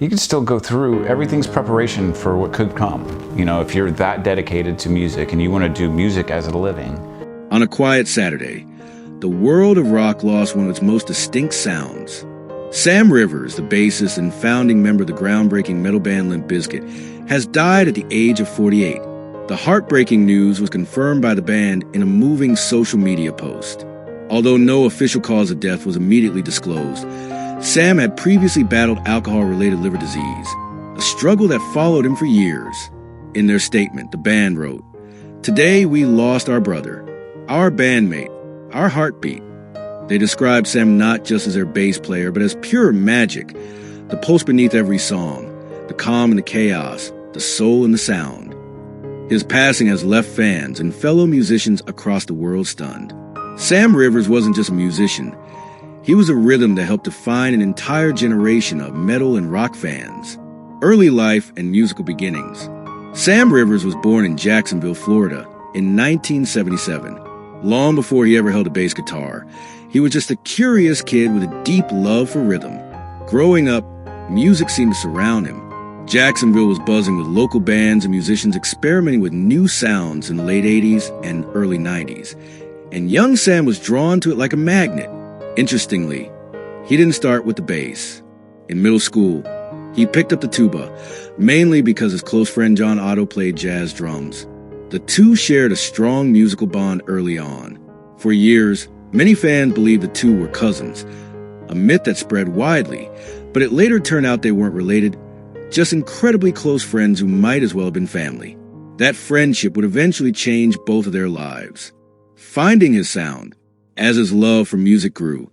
you can still go through, everything's preparation for what could come. You know, if you're that dedicated to music and you want to do music as a living. On a quiet Saturday, the world of rock lost one of its most distinct sounds. Sam Rivers, the bassist and founding member of the groundbreaking metal band Limp Bizkit, has died at the age of 48. The heartbreaking news was confirmed by the band in a moving social media post. Although no official cause of death was immediately disclosed, Sam had previously battled alcohol-related liver disease, a struggle that followed him for years. In their statement, the band wrote, "Today we lost our brother, our bandmate, our heartbeat." They described Sam not just as their bass player, but as pure magic, the pulse beneath every song, the calm in the chaos, the soul in the sound. His passing has left fans and fellow musicians across the world stunned. Sam Rivers wasn't just a musician. He was a rhythm that helped define an entire generation of metal and rock fans. Early life and musical beginnings. Sam Rivers was born in Jacksonville, Florida in 1977. Long before he ever held a bass guitar, he was just a curious kid with a deep love for rhythm. Growing up, music seemed to surround him. Jacksonville was buzzing with local bands and musicians experimenting with new sounds in the late 80s and early 90s. And young Sam was drawn to it like a magnet. Interestingly, he didn't start with the bass. In middle school, he picked up the tuba, mainly because his close friend John Otto played jazz drums. The two shared a strong musical bond early on. For years, many fans believed the two were cousins, a myth that spread widely, but it later turned out they weren't related, just incredibly close friends who might as well have been family. That friendship would eventually change both of their lives. Finding his sound, as his love for music grew,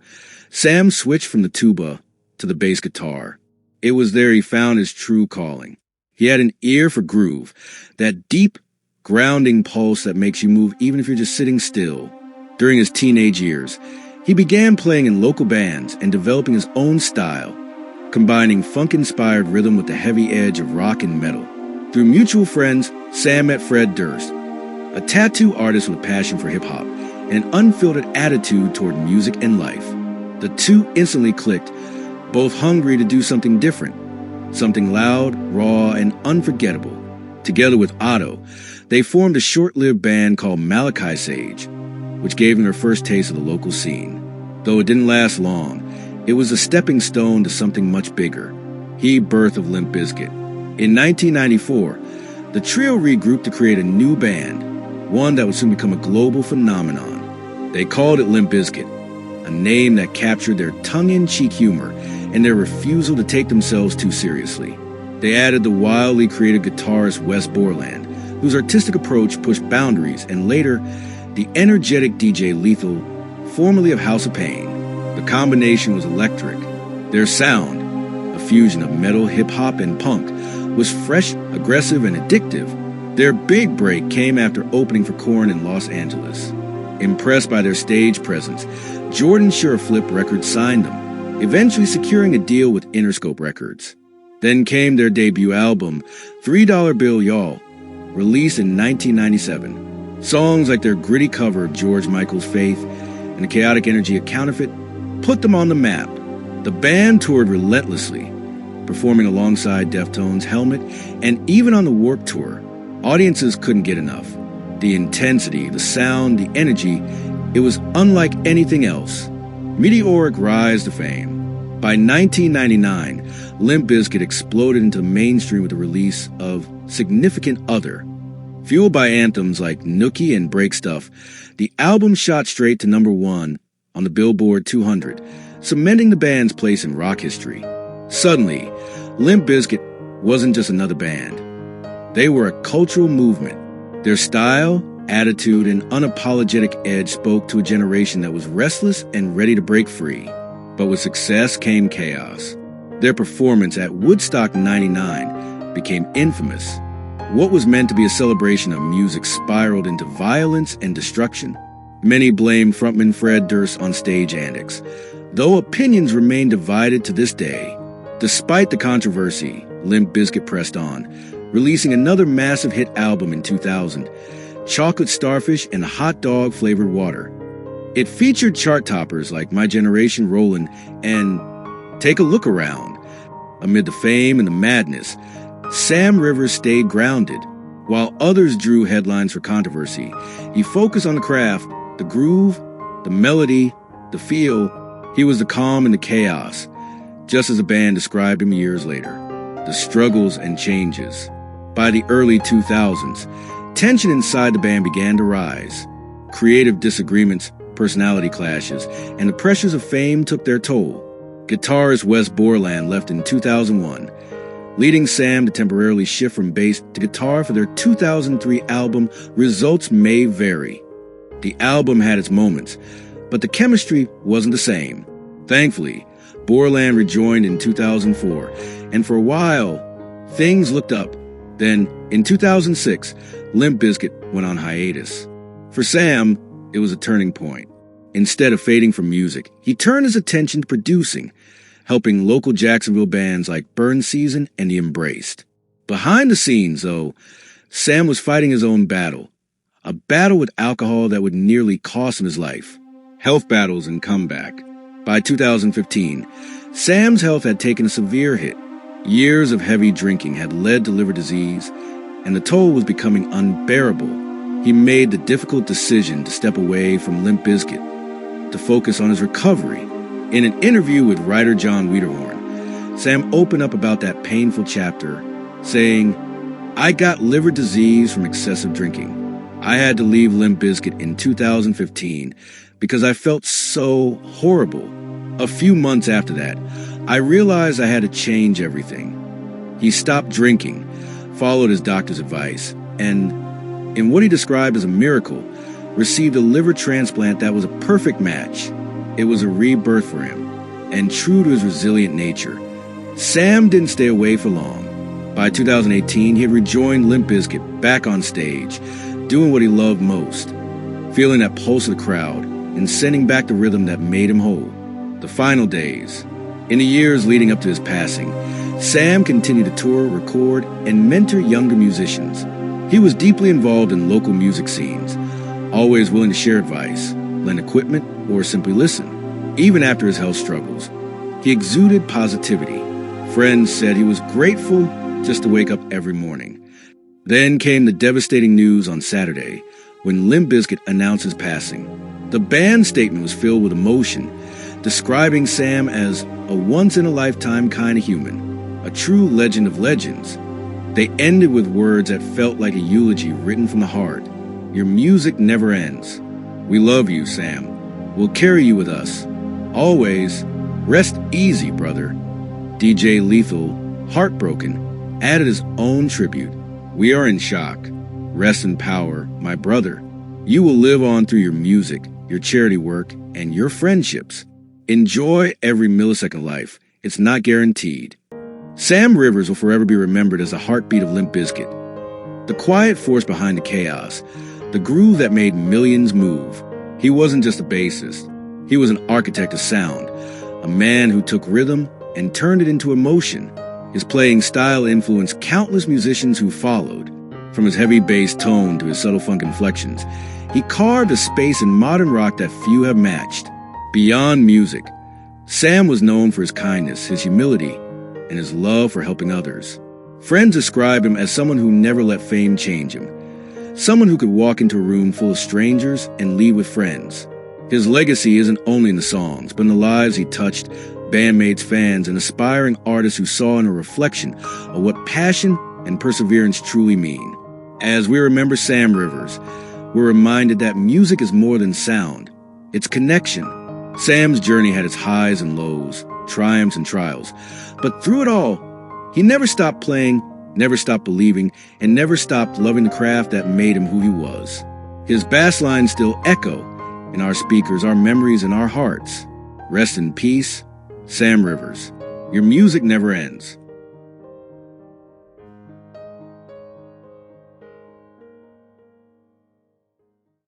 Sam switched from the tuba to the bass guitar. It was there he found his true calling. He had an ear for groove, that deep, grounding pulse that makes you move even if you're just sitting still. During his teenage years, he began playing in local bands and developing his own style, combining funk-inspired rhythm with the heavy edge of rock and metal. Through mutual friends, Sam met Fred Durst, a tattoo artist with a passion for hip-hop and an unfiltered attitude toward music and life. The two instantly clicked, both hungry to do something different, something loud, raw, and unforgettable. Together with Otto, they formed a short-lived band called Malachi Sage, which gave them their first taste of the local scene. Though it didn't last long, it was a stepping stone to something much bigger. He birth of Limp Bizkit. In 1994, the trio regrouped to create a new band, one that would soon become a global phenomenon. They called it Limp Bizkit, a name that captured their tongue-in-cheek humor and their refusal to take themselves too seriously. They added the wildly creative guitarist Wes Borland, whose artistic approach pushed boundaries, and later, the energetic DJ Lethal, formerly of House of Pain. The combination was electric. Their sound, a fusion of metal, hip-hop, and punk, was fresh, aggressive, and addictive. Their big break came after opening for Korn in Los Angeles. Impressed by their stage presence, Jordan Sureflip Records signed them, eventually securing a deal with Interscope Records. Then came their debut album, $3 Bill Y'all, released in 1997. Songs like their gritty cover of George Michael's Faith and the chaotic energy of Counterfeit put them on the map. The band toured relentlessly, performing alongside Deftones, Helmet, and even on the Warped Tour. Audiences couldn't get enough. The intensity, the sound, the energy, it was unlike anything else. Meteoric rise to fame. By 1999, Limp Bizkit exploded into the mainstream with the release of Significant Other. Fueled by anthems like Nookie and Break Stuff, the album shot straight to #1 on the Billboard 200, cementing the band's place in rock history. Suddenly, Limp Bizkit wasn't just another band. They were a cultural movement. Their style, attitude, and unapologetic edge spoke to a generation that was restless and ready to break free. But with success came chaos. Their performance at Woodstock '99 became infamous. What was meant to be a celebration of music spiraled into violence and destruction. Many blame frontman Fred Durst on stage antics, though opinions remain divided to this day. Despite the controversy, Limp Bizkit pressed on, releasing another massive hit album in 2000, Chocolate Starfish and Hot Dog Flavored Water. It featured chart toppers like My Generation, Rollin, and Take a Look Around. Amid the fame and the madness, Sam Rivers stayed grounded. While others drew headlines for controversy, he focused on the craft, the groove, the melody, the feel. He was the calm in the chaos, just as the band described him years later. The struggles and changes. By the early 2000s, tension inside the band began to rise. Creative disagreements, personality clashes, and the pressures of fame took their toll. Guitarist Wes Borland left in 2001, leading Sam to temporarily shift from bass to guitar for their 2003 album Results May Vary. The album had its moments, but the chemistry wasn't the same. Thankfully, Borland rejoined in 2004, and for a while, things looked up. Then, in 2006, Limp Bizkit went on hiatus. For Sam, it was a turning point. Instead of fading from music, he turned his attention to producing, helping local Jacksonville bands like Burn Season and The Embraced. Behind the scenes, though, Sam was fighting his own battle. A battle with alcohol that would nearly cost him his life. Health battles and comeback. By 2015, Sam's health had taken a severe hit. Years of heavy drinking had led to liver disease, and the toll was becoming unbearable. He made the difficult decision to step away from Limp Bizkit, to focus on his recovery. In an interview with writer John Wiederhorn, Sam opened up about that painful chapter, saying, "I got liver disease from excessive drinking. I had to leave Limp Bizkit in 2015 because I felt so horrible. A few months after that, I realized I had to change everything." He stopped drinking, followed his doctor's advice, and, in what he described as a miracle, received a liver transplant that was a perfect match. It was a rebirth for him, and true to his resilient nature, Sam didn't stay away for long. By 2018, he had rejoined Limp Bizkit back on stage, doing what he loved most, feeling that pulse of the crowd and sending back the rhythm that made him whole. The final days. In the years leading up to his passing, Sam continued to tour, record, and mentor younger musicians. He was deeply involved in local music scenes, always willing to share advice, lend equipment, or simply listen. Even after his health struggles, he exuded positivity. Friends said he was grateful just to wake up every morning. Then came the devastating news on Saturday, when Limp Bizkit announced his passing. The band statement was filled with emotion, describing Sam as a once-in-a-lifetime kind of human, a true legend of legends. They ended with words that felt like a eulogy written from the heart. "Your music never ends. We love you, Sam. We'll carry you with us. Always. Rest easy, brother." DJ Lethal, heartbroken, added his own tribute. "We are in shock. Rest in power, my brother. You will live on through your music, your charity work, and your friendships. Enjoy every millisecond of life. It's not guaranteed." Sam Rivers will forever be remembered as the heartbeat of Limp Bizkit. The quiet force behind the chaos, the groove that made millions move. He wasn't just a bassist. He was an architect of sound, a man who took rhythm and turned it into emotion. His playing style influenced countless musicians who followed. From his heavy bass tone to his subtle funk inflections, he carved a space in modern rock that few have matched. Beyond music, Sam was known for his kindness, his humility, and his love for helping others. Friends described him as someone who never let fame change him, someone who could walk into a room full of strangers and leave with friends. His legacy isn't only in the songs, but in the lives he touched, bandmates, fans, and aspiring artists who saw in a reflection of what passion and perseverance truly mean. As we remember Sam Rivers, we're reminded that music is more than sound. It's connection. Sam's journey had its highs and lows, triumphs and trials, but through it all, he never stopped playing, never stopped believing, and never stopped loving the craft that made him who he was. His bass lines still echo in our speakers, our memories, and our hearts. Rest in peace, Sam Rivers. Your music never ends.